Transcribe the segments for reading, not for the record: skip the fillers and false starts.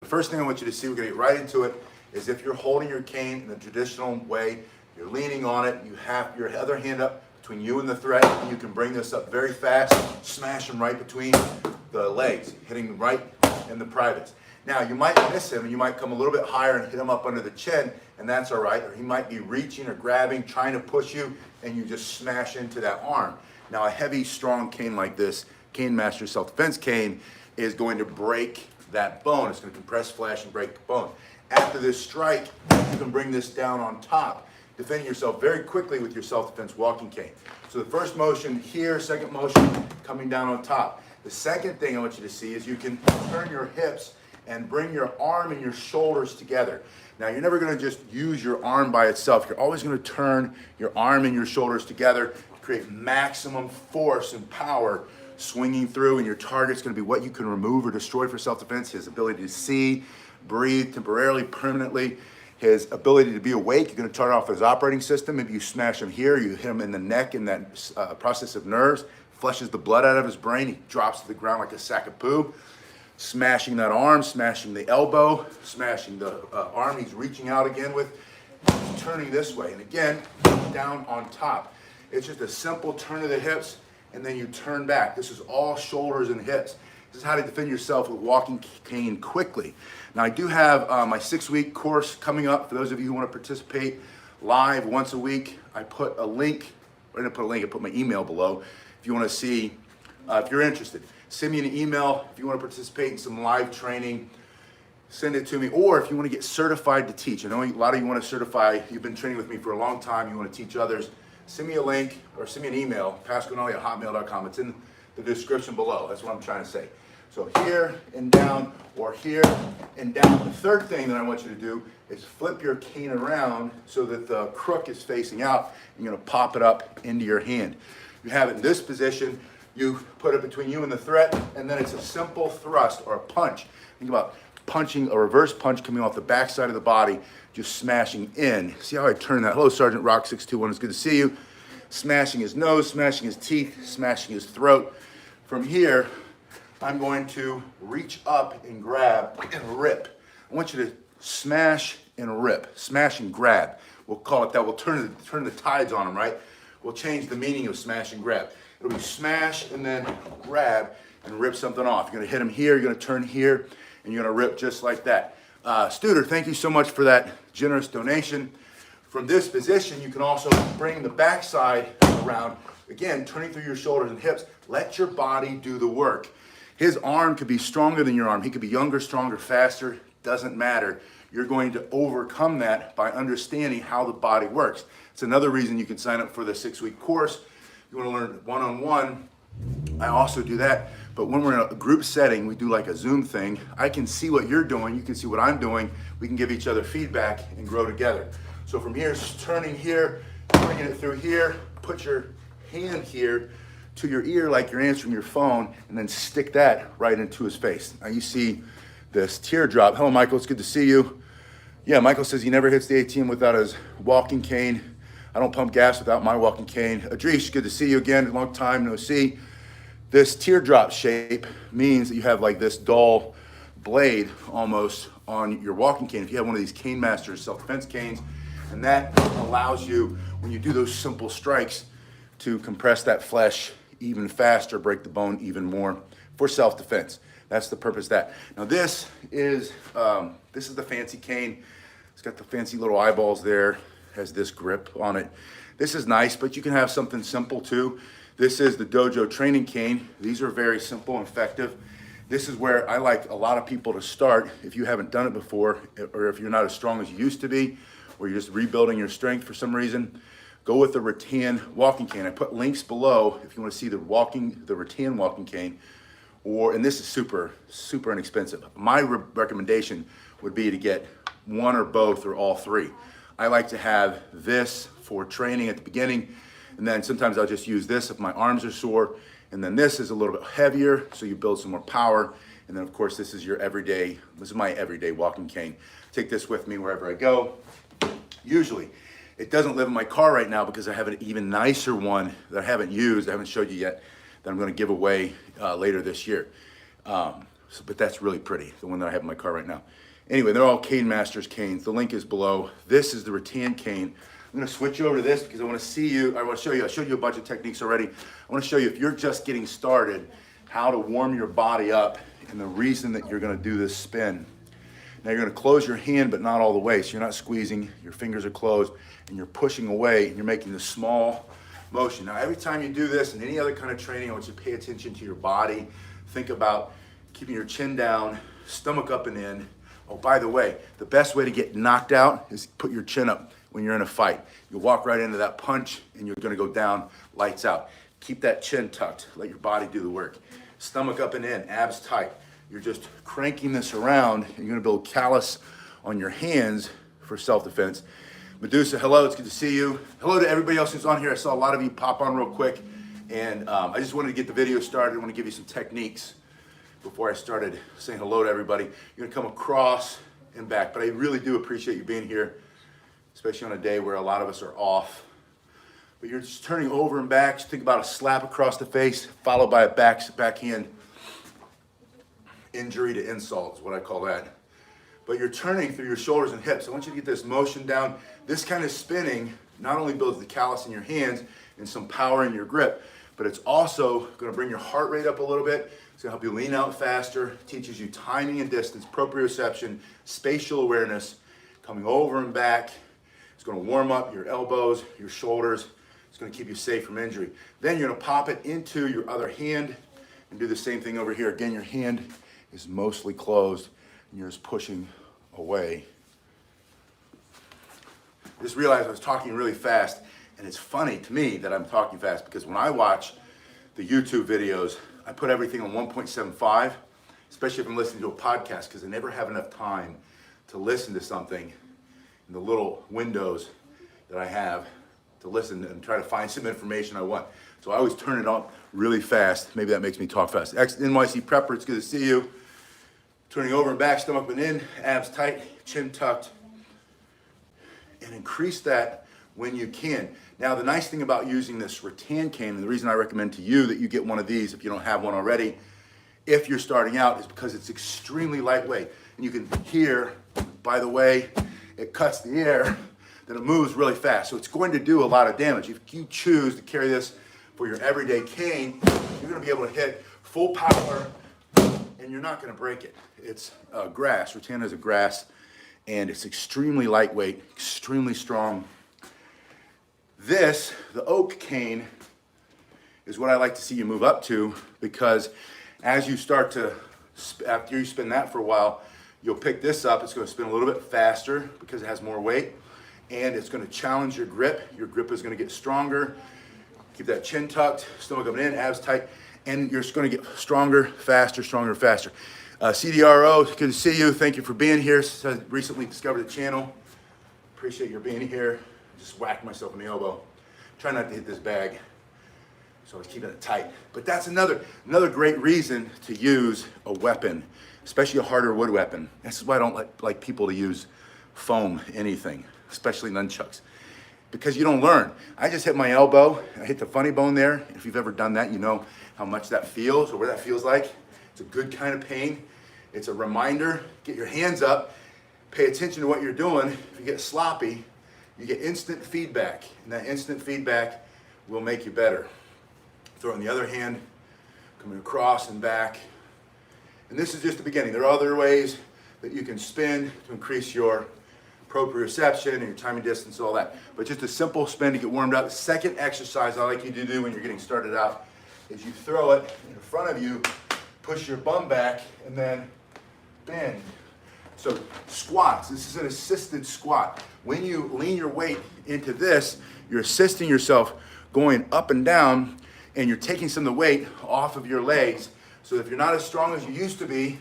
first thing I want you to see, we're gonna get right into it, is if you're holding your cane in the traditional way, you're leaning on it, you have your other hand up between you and the thread, and you can bring this up very fast, smash them right between the legs, hitting right in the privates. Now, you might miss him, and you might come a little bit higher and hit him up under the chin, and that's all right. Or he might be reaching or grabbing, trying to push you, and you just smash into that arm. Now, a heavy, strong cane like this, Cane Master Self-Defense cane, is going to break that bone. It's going to compress flesh and break the bone. After this strike, you can bring this down on top, defending yourself very quickly with your self-defense walking cane. So the first motion here, second motion, coming down on top. The second thing I want you to see is you can turn your hips and bring your arm and your shoulders together. Now, you're never going to just use your arm by itself. You're always going to turn your arm and your shoulders together to create maximum force and power swinging through, and your target's going to be what you can remove or destroy for self-defense: his ability to see, breathe temporarily, permanently, his ability to be awake. You're going to turn off his operating system. Maybe you smash him here, you hit him in the neck in that process of nerves, flushes the blood out of his brain, he drops to the ground like a sack of poo. Smashing that arm, smashing the elbow, smashing the arm he's reaching out again with, turning this way, and again, down on top. It's just a simple turn of the hips, and then you turn back. This is all shoulders and hips. This is how to defend yourself with walking cane quickly. Now, I do have my 6-week course coming up. For those of you who want to participate live once a week, I put a link, I put my email below if you want to see, if you're interested. Send me an email if you want to participate in some live training. Send it to me. Or if you want to get certified to teach. I know a lot of you want to certify. You've been training with me for a long time. You want to teach others. Send me a link or send me an email, pasquinilli@hotmail.com. It's in the description below. That's what I'm trying to say. So here and down, or here and down. The third thing that I want you to do is flip your cane around so that the crook is facing out. You're going to pop it up into your hand. You have it in this position. You put it between you and the threat, and then it's a simple thrust or a punch. Think about punching, a reverse punch coming off the backside of the body, just smashing in. See how I turn that? Hello, Sergeant Rock 621. It's good to see you. Smashing his nose, smashing his teeth, smashing his throat. From here, I'm going to reach up and grab and rip. I want you to smash and rip, smash and grab. We'll call it that. We'll turn the tides on them, right? We'll change the meaning of smash and grab. It'll be smash and then grab and rip something off. You're going to hit him here, you're going to turn here, and you're going to rip just like that. Studer, thank you so much for that generous donation. From this position, you can also bring the backside around, again, turning through your shoulders and hips. Let your body do the work. His arm could be stronger than your arm. He could be younger, stronger, faster. Doesn't matter. You're going to overcome that by understanding how the body works. It's another reason you can sign up for the 6-week course. You want to learn one-on-one, I also do that. But when we're in a group setting, we do like a Zoom thing. I can see what you're doing, you can see what I'm doing. We can give each other feedback and grow together. So from here, turning here, bringing it through here, put your hand here to your ear like you're answering your phone, and then stick that right into his face. Now you see this teardrop. Hello, Michael, it's good to see you. Yeah, Michael says he never hits the ATM without his walking cane. I don't pump gas without my walking cane. Adrish, good to see you again. Long time no see. This teardrop shape means that you have like this dull blade almost on your walking cane. If you have one of these Cane Master self-defense canes, and that allows you, when you do those simple strikes, to compress that flesh even faster, break the bone even more for self-defense. That's the purpose of that. Now this is the fancy cane. It's got the fancy little eyeballs there. Has this grip on it. This is nice, but you can have something simple too. This is the Dojo training cane. These are very simple and effective. This is where I like a lot of people to start if you haven't done it before, or if you're not as strong as you used to be, or you're just rebuilding your strength for some reason. Go with the rattan walking cane. I put links below if you want to see the rattan walking cane, and this is super, super inexpensive. My recommendation would be to get one or both or all three. I like to have this for training at the beginning, and then sometimes I'll just use this if my arms are sore, and then this is a little bit heavier, so you build some more power, and then of course this is my everyday walking cane. Take this with me wherever I go. Usually, it doesn't live in my car right now because I have an even nicer one that I haven't used, I haven't showed you yet, that I'm gonna give away later this year. So, but that's really pretty, the one that I have in my car right now. Anyway, they're all Cane Masters canes. The link is below. This is the rattan cane. I'm gonna switch over to this because I wanna see you, I wanna show you, I showed you a bunch of techniques already. I wanna show you, if you're just getting started, how to warm your body up and the reason that you're gonna do this spin. Now you're gonna close your hand, but not all the way. So you're not squeezing, your fingers are closed, and you're pushing away, and you're making this small motion. Now every time you do this and any other kind of training, I want you to pay attention to your body. Think about keeping your chin down, stomach up and in. Oh, by the way, the best way to get knocked out is put your chin up when you're in a fight. You walk right into that punch and you're gonna go down, lights out. Keep that chin tucked, let your body do the work. Stomach up and in, abs tight. You're just cranking this around. You're gonna build callus on your hands for self-defense. Medusa, hello, it's good to see you. Hello to everybody else who's on here. I saw a lot of you pop on real quick, and I just wanted to get the video started. I want to give you some techniques before I started saying hello to everybody. You're gonna come across and back, but I really do appreciate you being here, especially on a day where a lot of us are off. But you're just turning over and back. Just think about a slap across the face, followed by a backhand injury to insult is what I call that. But you're turning through your shoulders and hips. I want you to get this motion down. This kind of spinning not only builds the callus in your hands and some power in your grip, but it's also gonna bring your heart rate up a little bit. It's gonna help you lean out faster, teaches you timing and distance, proprioception, spatial awareness, coming over and back. It's gonna warm up your elbows, your shoulders. It's gonna keep you safe from injury. Then you're gonna pop it into your other hand and do the same thing over here. Again, your hand is mostly closed and you're just pushing away. I just realized I was talking really fast, and it's funny to me that I'm talking fast because when I watch the YouTube videos, I put everything on 1.75, especially if I'm listening to a podcast, because I never have enough time to listen to something in the little windows that I have to listen and try to find some information I want. So I always turn it up really fast. Maybe that makes me talk fast. NYC Prepper, it's good to see you. Turning over and back, stomach up and in, abs tight, chin tucked, and increase that when you can. Now, the nice thing about using this rattan cane, and the reason I recommend to you that you get one of these if you don't have one already, if you're starting out, is because it's extremely lightweight. And you can hear, by the way, it cuts the air, that it moves really fast. So it's going to do a lot of damage. If you choose to carry this for your everyday cane, you're gonna be able to hit full power and you're not gonna break it. It's grass, rattan is a grass, and it's extremely lightweight, extremely strong. This, the oak cane, is what I like to see you move up to, because as you start to, after you spin that for a while, you'll pick this up. It's gonna spin a little bit faster because it has more weight, and it's gonna challenge your grip. Your grip is gonna get stronger. Keep that chin tucked, stomach up and in, abs tight, and you're just gonna get stronger, faster, stronger, faster. CDRO, good to see you. Thank you for being here. I recently discovered the channel. Appreciate your being here. Just whacked myself in the elbow. Try not to hit this bag, so I was keeping it tight. But that's another great reason to use a weapon, especially a harder wood weapon. This is why I don't like people to use foam anything, especially nunchucks, because you don't learn. I just hit my elbow. I hit the funny bone there. If you've ever done that, you know how much that feels or what that feels like. It's a good kind of pain. It's a reminder. Get your hands up. Pay attention to what you're doing. If you get sloppy, you get instant feedback, and that instant feedback will make you better. Throw it in the other hand, coming across and back. And this is just the beginning. There are other ways that you can spin to increase your proprioception and your timing distance and all that. But just a simple spin to get warmed up. The second exercise I like you to do when you're getting started out is you throw it in front of you, push your bum back, and then bend. So squats, this is an assisted squat. When you lean your weight into this, you're assisting yourself going up and down, and you're taking some of the weight off of your legs. So if you're not as strong as you used to be,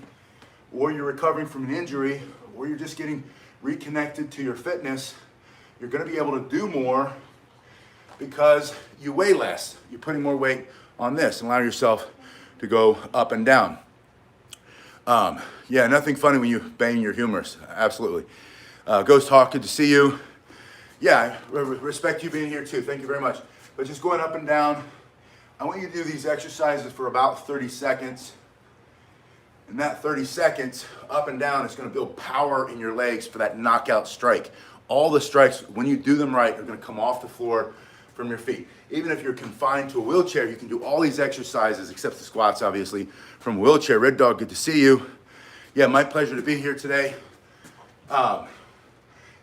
or you're recovering from an injury, or you're just getting reconnected to your fitness, you're gonna be able to do more because you weigh less. You're putting more weight on this and allow yourself to go up and down. Yeah, nothing funny when you bang your humerus, absolutely. Ghost Hawk, good to see you. Yeah, I respect you being here too, thank you very much. But just going up and down, I want you to do these exercises for about 30 seconds. And that 30 seconds up and down is going to build power in your legs for that knockout strike. All the strikes, when you do them right, are going to come off the floor from your feet. Even if you're confined to a wheelchair, you can do all these exercises, except the squats, obviously, from a wheelchair. Red Dog, good to see you. Yeah, my pleasure to be here today.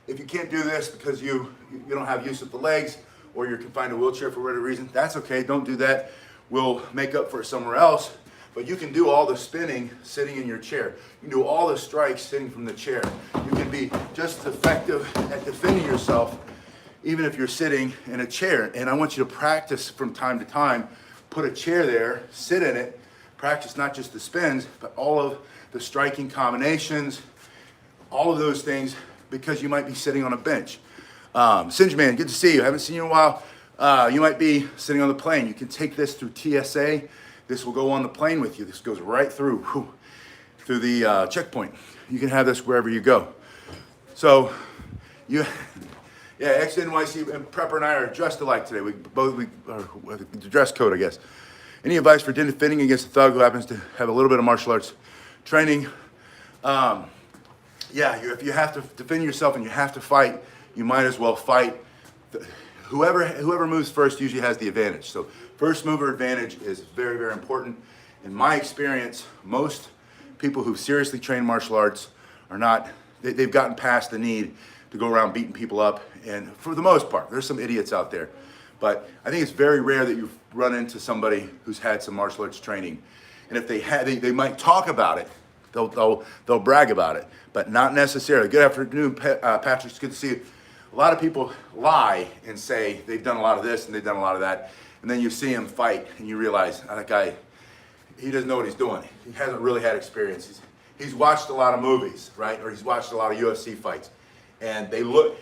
If you can't do this because you don't have use of the legs, or you're confined to a wheelchair for whatever reason, that's okay. Don't do that. We'll make up for it somewhere else. But you can do all the spinning sitting in your chair. You can do all the strikes sitting from the chair. You can be just as effective at defending yourself even if you're sitting in a chair. And I want you to practice from time to time. Put a chair there, sit in it, practice not just the spins, but all of the striking combinations, all of those things, because you might be sitting on a bench. Singe Man, good to see you. Haven't seen you in a while. You might be sitting on the plane. You can take this through TSA. This will go on the plane with you. This goes right through the checkpoint. You can have this wherever you go. So, ex-NYC and Prepper and I are dressed alike today. We the dress code, I guess. Any advice for defending against a thug who happens to have a little bit of martial arts training? If you have to defend yourself and you have to fight, you might as well fight. Whoever moves first usually has the advantage. So first mover advantage is very, very important. In my experience, most people who seriously train martial arts are not, they've gotten past the need to go around beating people up. And for the most part, there's some idiots out there. But I think it's very rare that you run into somebody who's had some martial arts training. And if they might talk about it. They'll brag about it, but not necessarily. Good afternoon, Patrick. It's good to see you. A lot of people lie and say they've done a lot of this and they've done a lot of that, and then you see him fight and you realize, that guy, he doesn't know what he's doing. He hasn't really had experience. He's watched a lot of movies, right? Or he's watched a lot of UFC fights, and they look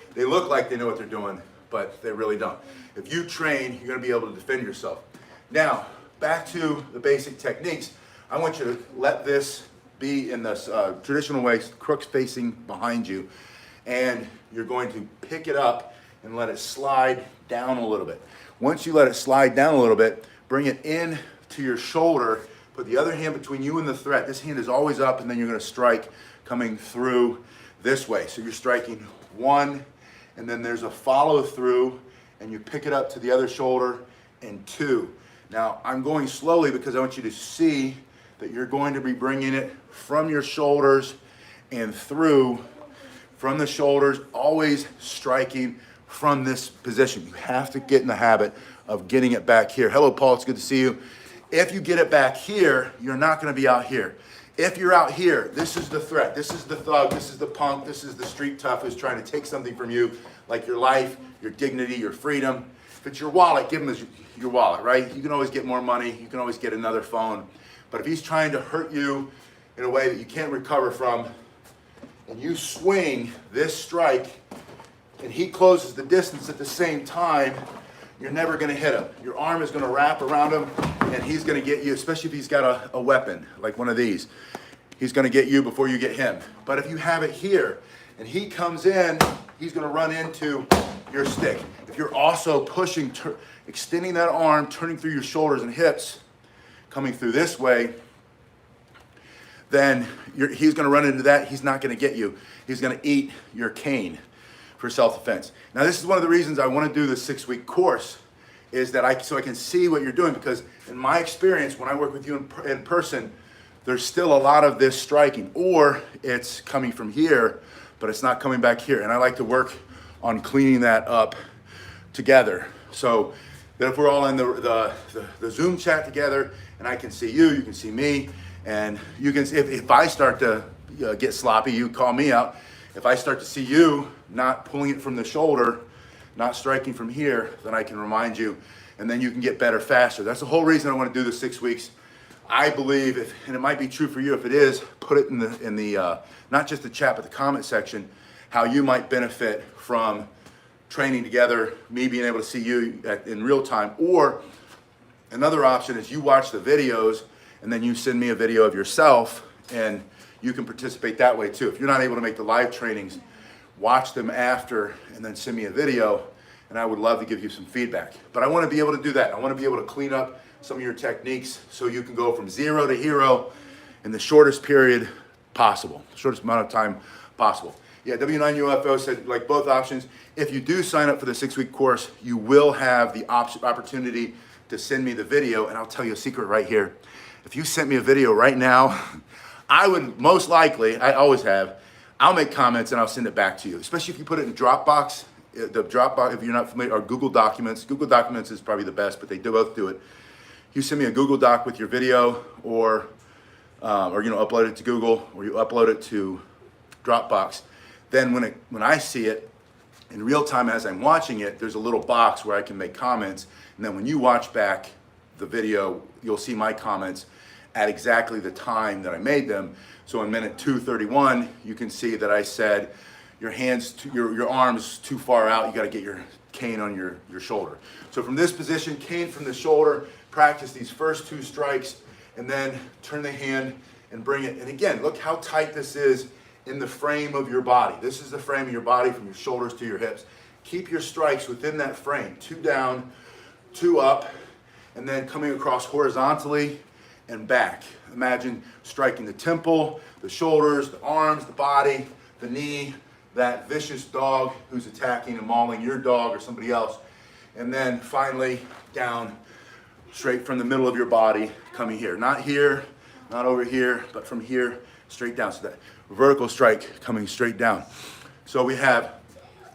like they know what they're doing, but they really don't. If you train, you're going to be able to defend yourself. Now, back to the basic techniques. I want you to let this be in this traditional way, crooks facing behind you, and you're going to pick it up and let it slide down a little bit. Once you let it slide down a little bit, bring it in to your shoulder, put the other hand between you and the threat. This hand is always up, and then you're going to strike coming through this way. So you're striking one, and then there's a follow through, and you pick it up to the other shoulder, and two. Now, I'm going slowly because I want you to see that you're going to be bringing it from your shoulders and through from the shoulders, always striking from this position. You have to get in the habit of getting it back here. Hello, Paul, it's good to see you. If you get it back here, you're not gonna be out here. If you're out here, this is the threat, this is the thug, this is the punk, this is the street tough who's trying to take something from you, like your life, your dignity, your freedom. If it's your wallet, give him your wallet, right? You can always get more money, you can always get another phone. But if he's trying to hurt you in a way that you can't recover from, and you swing this strike, and he closes the distance at the same time, you're never gonna hit him. Your arm is gonna wrap around him, and he's gonna get you, especially if he's got a weapon, like one of these. He's gonna get you before you get him. But if you have it here, and he comes in, he's gonna run into your stick. If you're also pushing, extending that arm, turning through your shoulders and hips, coming through this way, then he's going to run into that. He's not going to get you. He's going to eat your cane for self-defense. Now, this is one of the reasons I want to do this 6-week course, is that so I can see what you're doing, because in my experience, when I work with you in person, there's still a lot of this striking, or it's coming from here, but it's not coming back here. And I like to work on cleaning that up together. So that if we're all in the Zoom chat together, and I can see you, you can see me, and you can, if I start to get sloppy, you call me out. If I start to see you not pulling it from the shoulder, not striking from here, then I can remind you, and then you can get better faster. That's the whole reason I want to do the 6 weeks. I believe, and it might be true for you, if it is, put it in the not just the chat, but the comment section, how you might benefit from training together, me being able to see you in real time. Or another option is you watch the videos, and then you send me a video of yourself, and you can participate that way too. If you're not able to make the live trainings, watch them after, and then send me a video, and I would love to give you some feedback. But I want to be able to do that. I want to be able to clean up some of your techniques so you can go from 0 to hero in the shortest period possible, the shortest amount of time possible. Yeah, W9UFO said like both options. If you do sign up for the 6-week course, you will have the opportunity to send me the video, and I'll tell you a secret right here. If you sent me a video right now, I would most likely, I always have, I'll make comments and I'll send it back to you, especially if you put it in Dropbox. The Dropbox, if you're not familiar, or Google Documents. Google Documents is probably the best, but they both do it. You send me a Google Doc with your video, or upload it to Google, or you upload it to Dropbox. Then when I see it in real time as I'm watching it, there's a little box where I can make comments. And then when you watch back the video, you'll see my comments at exactly the time that I made them. So in minute 2:31, you can see that I said, your arms too far out, you gotta get your cane on your shoulder. So from this position, cane from the shoulder, practice these first 2 strikes, and then turn the hand and bring it. And again, look how tight this is in the frame of your body. This is the frame of your body from your shoulders to your hips. Keep your strikes within that frame. 2 down, 2 up, and then coming across horizontally and back. Imagine striking the temple, the shoulders, the arms, the body, the knee, that vicious dog who's attacking and mauling your dog or somebody else. And then finally down straight from the middle of your body, coming here. Not here, not over here, but from here straight down. So that vertical strike coming straight down. So we have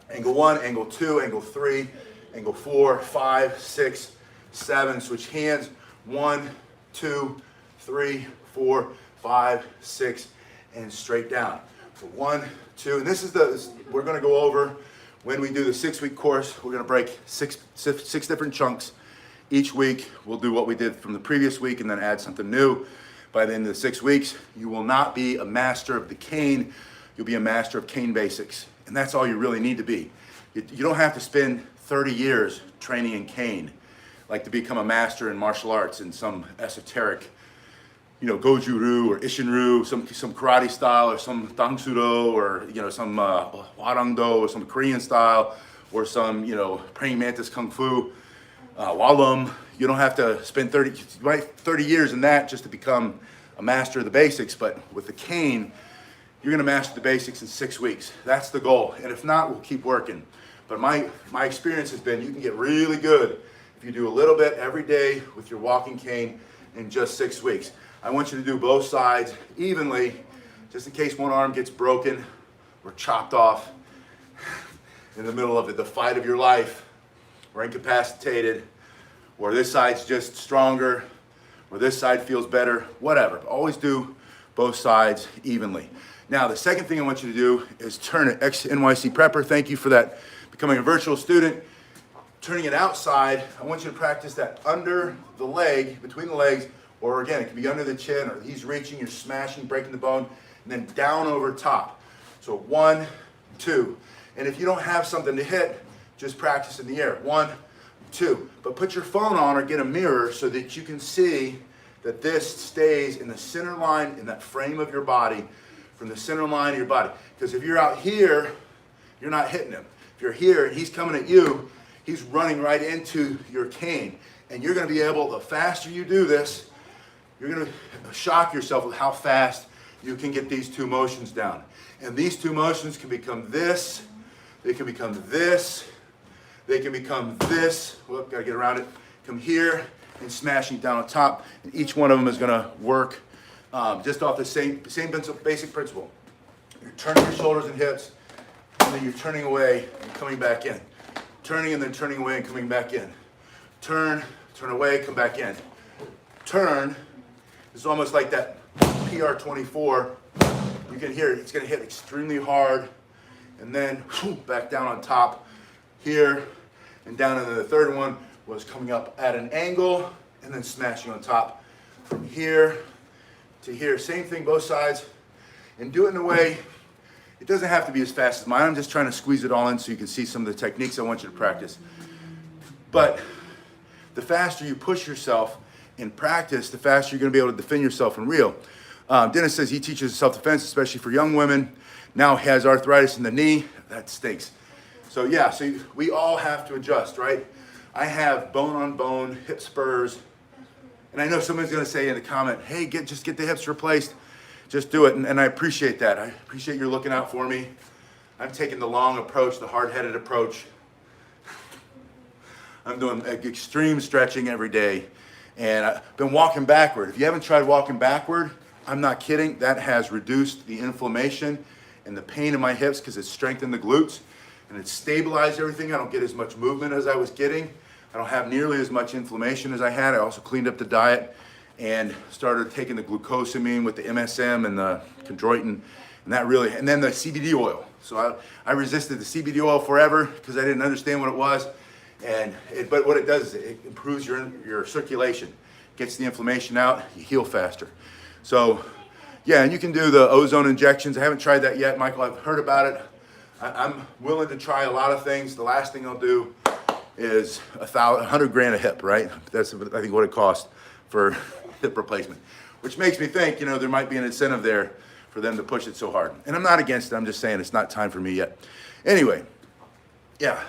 angle 1, angle 2, angle 3, angle 4, 5, 6, 7. Switch hands. 1, 2, 3, 4, 5, 6, and straight down. So 1, 2, and this is we're going to go over when we do the 6-week course. We're going to break six different chunks. Each week we'll do what we did from the previous week and then add something new. By the end of the 6 weeks, you will not be a master of the cane. You'll be a master of cane basics. And that's all you really need to be. You don't have to spend 30 years training in cane, like to become a master in martial arts in some esoteric, Goju-ryu or Isshin-ryu, some karate style, or some Tang-Soo-do, or some Hwarang-do, or some Korean style, or some praying mantis kung fu, Wallum. You don't have to spend 30 years in that just to become a master of the basics. But with the cane, you're going to master the basics in 6 weeks. That's the goal. And if not, we'll keep working. But my experience has been you can get really good if you do a little bit every day with your walking cane in just 6 weeks. I want you to do both sides evenly, just in case one arm gets broken or chopped off in the middle of the fight of your life, or incapacitated, or this side's just stronger, or this side feels better, whatever. Always do both sides evenly. Now, the second thing I want you to do is turn it. Ex-NYC prepper, thank you for that, becoming a virtual student. Turning it outside, I want you to practice that under the leg, between the legs, or again, it can be under the chin, or he's reaching, you're smashing, breaking the bone, and then down over top. So 1, 2. And if you don't have something to hit, just practice in the air. 1, 2. But put your phone on or get a mirror so that you can see that this stays in the center line, in that frame of your body, from the center line of your body. Because if you're out here, you're not hitting him. If you're here and he's coming at you, he's running right into your cane. And you're going to be able, the faster you do this, you're going to shock yourself with how fast you can get these 2 motions down. And these 2 motions can become this, they can become this, they can become this. Whoop, gotta get around it. Come here and smashing down on top. And each one of them is gonna work just off the same basic principle. You're turning your shoulders and hips, and then you're turning away and coming back in. Turning and then turning away and coming back in. Turn, turn away, come back in. Turn. It's almost like that PR-24. You can hear it. It's going to hit extremely hard. And then back down on top here and down. And then the third one was coming up at an angle and then smashing on top from here to here. Same thing, both sides. And do it in a way, it doesn't have to be as fast as mine. I'm just trying to squeeze it all in so you can see some of the techniques I want you to practice. But the faster you push yourself in practice, the faster you're going to be able to defend yourself in real. Dennis says he teaches self-defense, especially for young women. Now he has arthritis in the knee. That stinks. So yeah, so we all have to adjust, right? I have bone-on-bone hip spurs. And I know someone's going to say in the comment, hey, just get the hips replaced. just do it. And I appreciate that. I appreciate you looking out for me. I'm taking the long approach, the hard-headed approach. I'm doing extreme stretching every day. And I've been walking backward. If you haven't tried walking backward, I'm not kidding. That has reduced the inflammation and the pain in my hips because it's strengthened the glutes and it's stabilized everything. I don't get as much movement as I was getting. I don't have nearly as much inflammation as I had. I also cleaned up the diet and started taking the glucosamine with the MSM and the chondroitin, and that really, and then the CBD oil. So I resisted the CBD oil forever because I didn't understand what it was. But what it does is it improves your circulation, gets the inflammation out, you heal faster. So yeah, and you can do the ozone injections. I haven't tried that yet, Michael. I've heard about it. I'm willing to try a lot of things. The last thing I'll do is $100,000 a hip, right? That's I think what it costs for hip replacement, which makes me think, there might be an incentive there for them to push it so hard. And I'm not against it. I'm just saying it's not time for me yet. Anyway. Yeah,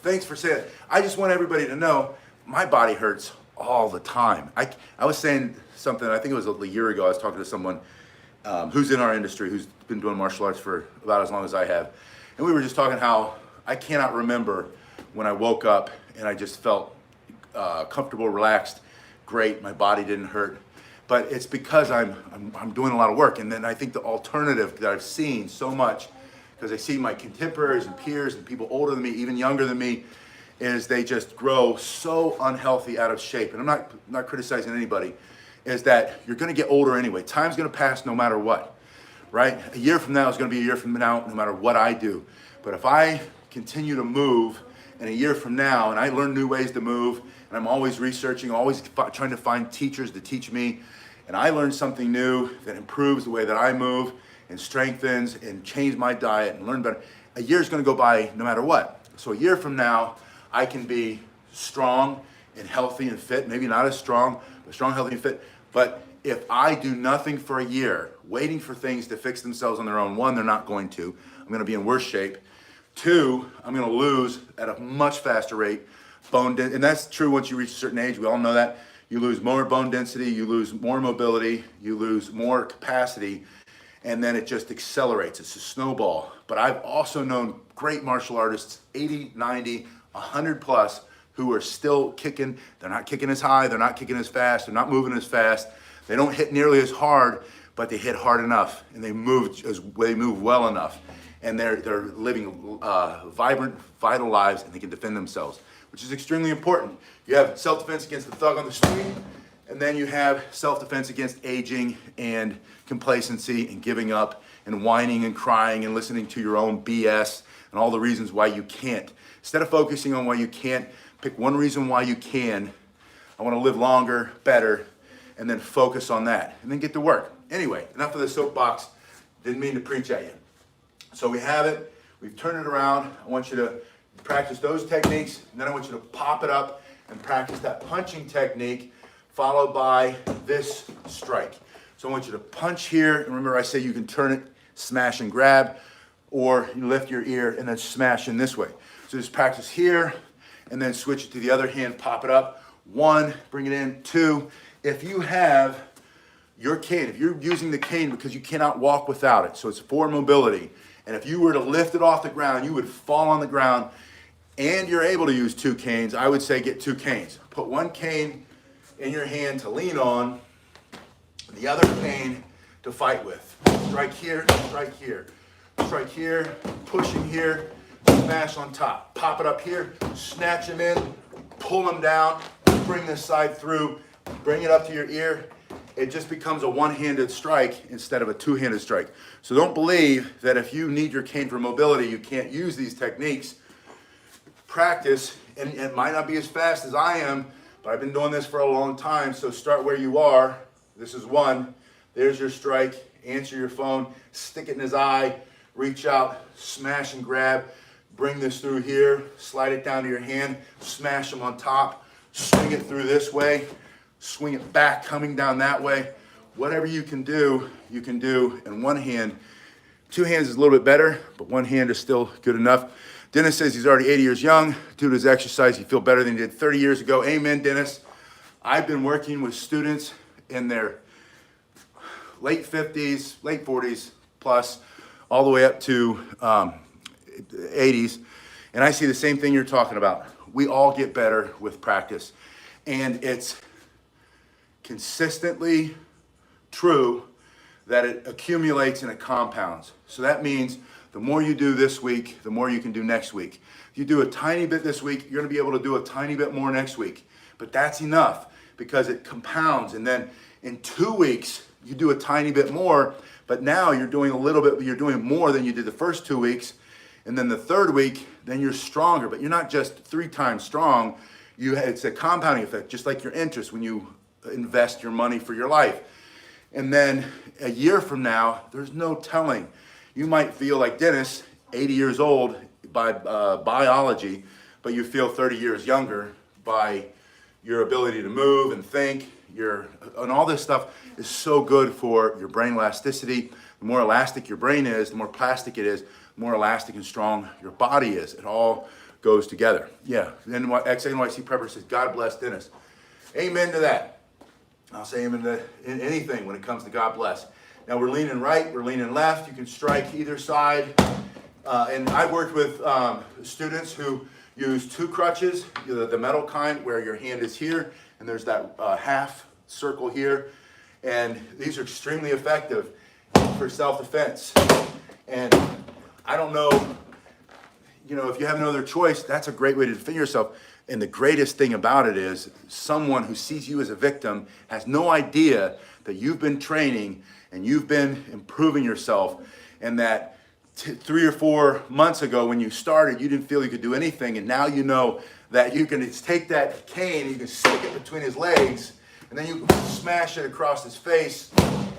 thanks for saying it. I just want everybody to know my body hurts all the time. I was saying something, I think it was a year ago, I was talking to someone who's in our industry, who's been doing martial arts for about as long as I have. And we were just talking how I cannot remember when I woke up and I just felt comfortable, relaxed, great, my body didn't hurt. But it's because I'm doing a lot of work. And then I think the alternative that I've seen so much, because I see my contemporaries and peers and people older than me, even younger than me, is they just grow so unhealthy, out of shape. And I'm not criticizing anybody, is that you're gonna get older anyway. Time's gonna pass no matter what, right? A year from now is gonna be a year from now no matter what I do. But if I continue to move, and a year from now, and I learn new ways to move, and I'm always researching, always trying to find teachers to teach me, and I learn something new that improves the way that I move, and strengthens and change my diet and learn better, a year's gonna go by no matter what. So a year from now, I can be strong and healthy and fit, maybe not as strong, but strong, healthy, and fit. But if I do nothing for a year, waiting for things to fix themselves on their own, one, they're not going to. I'm gonna be in worse shape. Two, I'm gonna lose at a much faster rate bone density, and that's true once you reach a certain age, we all know that. You lose more bone density, you lose more mobility, you lose more capacity, and then it just accelerates. It's a snowball. But I've also known great martial artists, 80, 90, 100 plus, who are still kicking. They're not kicking as high, they're not kicking as fast, they're not moving as fast. They don't hit nearly as hard, but they hit hard enough, and they move well enough. And they're living vibrant, vital lives, and they can defend themselves, which is extremely important. You have self-defense against the thug on the street, and then you have self-defense against aging and complacency and giving up and whining and crying and listening to your own BS and all the reasons why you can't. Instead of focusing on why you can't, pick one reason why you can. I want to live longer, better, and then focus on that, and then get to work. Anyway, enough of the soapbox. Didn't mean to preach at you. So we have it. We've turned it around. I want you to practice those techniques, and then I want you to pop it up and practice that punching technique, followed by this strike. So I want you to punch here. And remember, I say you can turn it, smash and grab, or you lift your ear and then smash in this way. So just practice here, and then switch it to the other hand, pop it up. One, bring it in. Two, if you have your cane, if you're using the cane because you cannot walk without it, so it's for mobility, and if you were to lift it off the ground, you would fall on the ground, and you're able to use two canes, I would say get two canes. Put one cane in your hand to lean on, the other cane to fight with. Strike here, strike here. Strike here, pushing here, smash on top. Pop it up here, snatch him in, pull him down, bring this side through, bring it up to your ear. It just becomes a one-handed strike instead of a two-handed strike. So don't believe that if you need your cane for mobility, you can't use these techniques. Practice, and it might not be as fast as I am, but I've been doing this for a long time, so start where you are. This is one. There's your strike. Answer your phone. Stick it in his eye. Reach out. Smash and grab. Bring this through here. Slide it down to your hand. Smash him on top. Swing it through this way. Swing it back, coming down that way. Whatever you can do in one hand. Two hands is a little bit better, but one hand is still good enough. Dennis says he's already 80 years young. Due to his exercise, he feels better than he did 30 years ago. Amen, Dennis. I've been working with students in their late 50s, late 40s plus, all the way up to 80s. And I see the same thing you're talking about. We all get better with practice. And it's consistently true that it accumulates and it compounds. So that means the more you do this week, the more you can do next week. If you do a tiny bit this week, you're gonna be able to do a tiny bit more next week. But that's enough because it compounds. And then in 2 weeks, you do a tiny bit more, but now you're doing a little bit, you're doing more than you did the first 2 weeks. And then the third week, then you're stronger, but you're not just 3 times strong. It's a compounding effect, just like your interest when you invest your money for your life. And then a year from now, there's no telling. You might feel like Dennis, 80 years old by biology, but you feel 30 years younger by your ability to move and think. And all this stuff is so good for your brain elasticity. The more elastic your brain is, the more plastic it is, the more elastic and strong your body is. It all goes together. Yeah, ex-NYC prepper says, God bless Dennis. Amen to that. I'll say amen to anything when it comes to God bless. Now we're leaning right, we're leaning left. You can strike either side. And I've worked with students who use 2 crutches, the metal kind where your hand is here and there's that half circle here. And these are extremely effective for self-defense. And I don't know, if you have no other choice, that's a great way to defend yourself. And the greatest thing about it is someone who sees you as a victim has no idea that you've been training and you've been improving yourself, and that 3 or 4 months ago when you started, you didn't feel you could do anything, and now you know that you can just take that cane, you can stick it between his legs, and then you can smash it across his face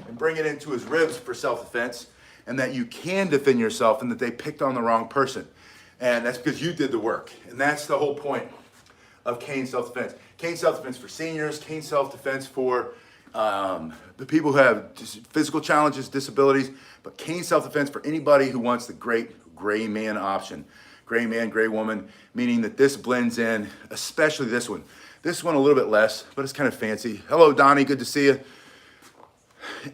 and bring it into his ribs for self-defense, and that you can defend yourself, and that they picked on the wrong person. And that's because you did the work. And that's the whole point of cane self-defense. Cane self-defense for seniors, cane self-defense for the people who have physical challenges, disabilities, but cane self-defense for anybody who wants the great gray man option. Gray man, gray woman, meaning that this blends in, especially this one. This one a little bit less, but it's kind of fancy. Hello, Donnie, good to see you.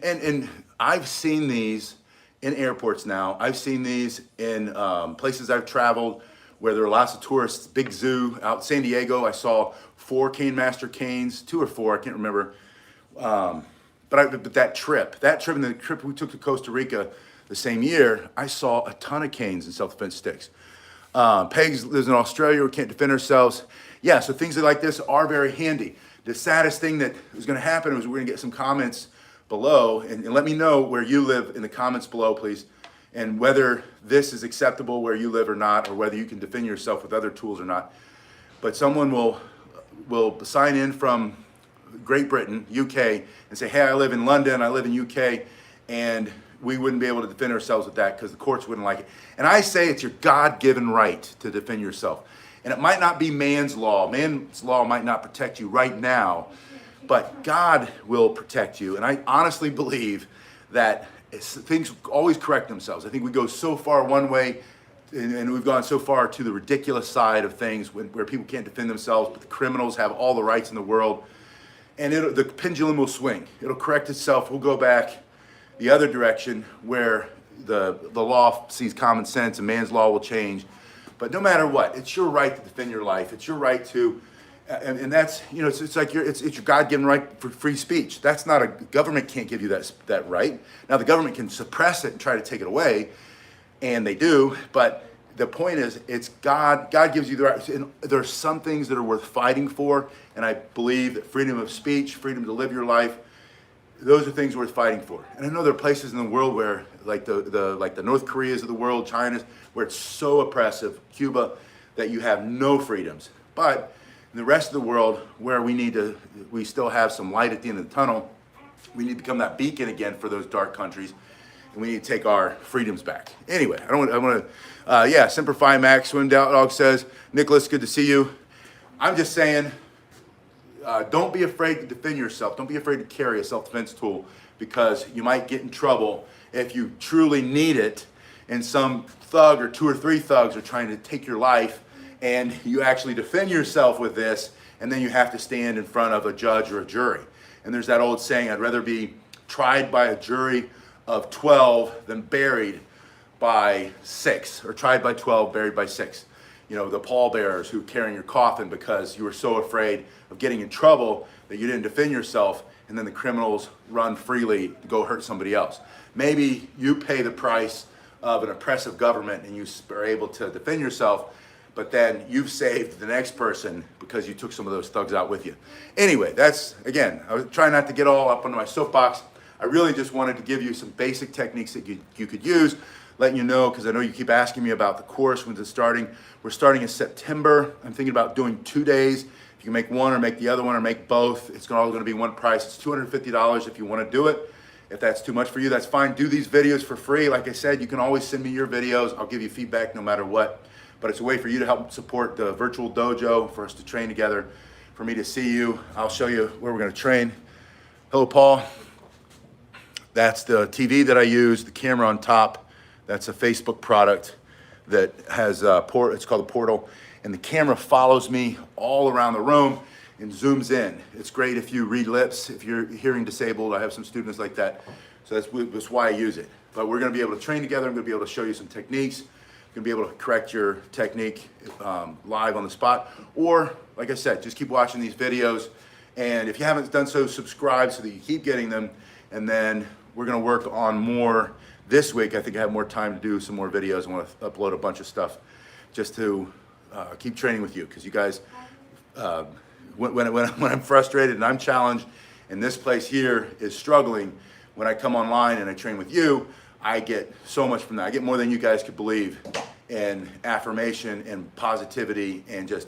And I've seen these in airports now. I've seen these in places I've traveled where there are lots of tourists, big zoo. Out in San Diego, I saw 4 Cane Master canes, 2 or 4, I can't remember. But that trip and the trip we took to Costa Rica the same year, I saw a ton of canes and self-defense sticks. Pegs lives in Australia, we can't defend ourselves. Yeah, so things like this are very handy. The saddest thing that is gonna happen is we're gonna get some comments below, and let me know where you live in the comments below, please, and whether this is acceptable where you live or not, or whether you can defend yourself with other tools or not. But someone will sign in from Great Britain, UK, and say, hey, I live in London, I live in UK, and we wouldn't be able to defend ourselves with that because the courts wouldn't like it. And I say it's your God-given right to defend yourself. And it might not be man's law. Man's law might not protect you right now, but God will protect you. And I honestly believe that things always correct themselves. I think we go so far one way, and we've gone so far to the ridiculous side of things where people can't defend themselves, but the criminals have all the rights in the world. And the pendulum will swing. It'll correct itself. We'll go back the other direction where the law sees common sense and man's law will change. But no matter what, it's your right to defend your life. It's your right to, and that's, it's like it's your God-given right for free speech. That's not government can't give you that right. Now the government can suppress it and try to take it away, and they do, but the point is, it's God gives you the right. And there are some things that are worth fighting for, and I believe that freedom of speech, freedom to live your life, those are things worth fighting for. And I know there are places in the world where, like the North Koreas of the world, China's, where it's so oppressive, Cuba, that you have no freedoms. But in the rest of the world, where we still have some light at the end of the tunnel, we need to become that beacon again for those dark countries. And we need to take our freedoms back. Anyway, yeah, Simplify Max, Swim Dog says, Nicholas, good to see you. I'm just saying, don't be afraid to defend yourself. Don't be afraid to carry a self-defense tool, because you might get in trouble if you truly need it and some thug or 2 or 3 thugs are trying to take your life, and you actually defend yourself with this, and then you have to stand in front of a judge or a jury. And there's that old saying, I'd rather be tried by a jury of 12, then buried by 6, or tried by 12, buried by 6. You know, the pallbearers who carrying your coffin because you were so afraid of getting in trouble that you didn't defend yourself, and then the criminals run freely to go hurt somebody else. Maybe you pay the price of an oppressive government and you are able to defend yourself, but then you've saved the next person because you took some of those thugs out with you. Anyway, that's, again, I was trying not to get all up under my soapbox. I really just wanted to give you some basic techniques that you could use, letting you know, because I know you keep asking me about the course, when's it starting. We're starting in September. I'm thinking about doing 2 days. If you can make one or make the other one or make both, it's all going to be one price. It's $250 if you want to do it. If that's too much for you, that's fine. Do these videos for free. Like I said, you can always send me your videos. I'll give you feedback no matter what. But it's a way for you to help support the virtual dojo, for us to train together, for me to see you. I'll show you where we're going to train. Hello, Paul. That's the TV that I use, the camera on top. That's a Facebook product that has it's called a Portal. And the camera follows me all around the room and zooms in. It's great if you read lips, if you're hearing disabled. I have some students like that. So that's why I use it. But we're going to be able to train together. I'm going to be able to show you some techniques. You're going to be able to correct your technique live on the spot. Or, like I said, just keep watching these videos. And if you haven't done so, subscribe so that you keep getting them. And then we're going to work on more this week. I think I have more time to do some more videos. I want to upload a bunch of stuff just to keep training with you, because you guys, when I'm frustrated and I'm challenged and this place here is struggling, when I come online and I train with you, I get so much from that. I get more than you guys could believe in affirmation and positivity and just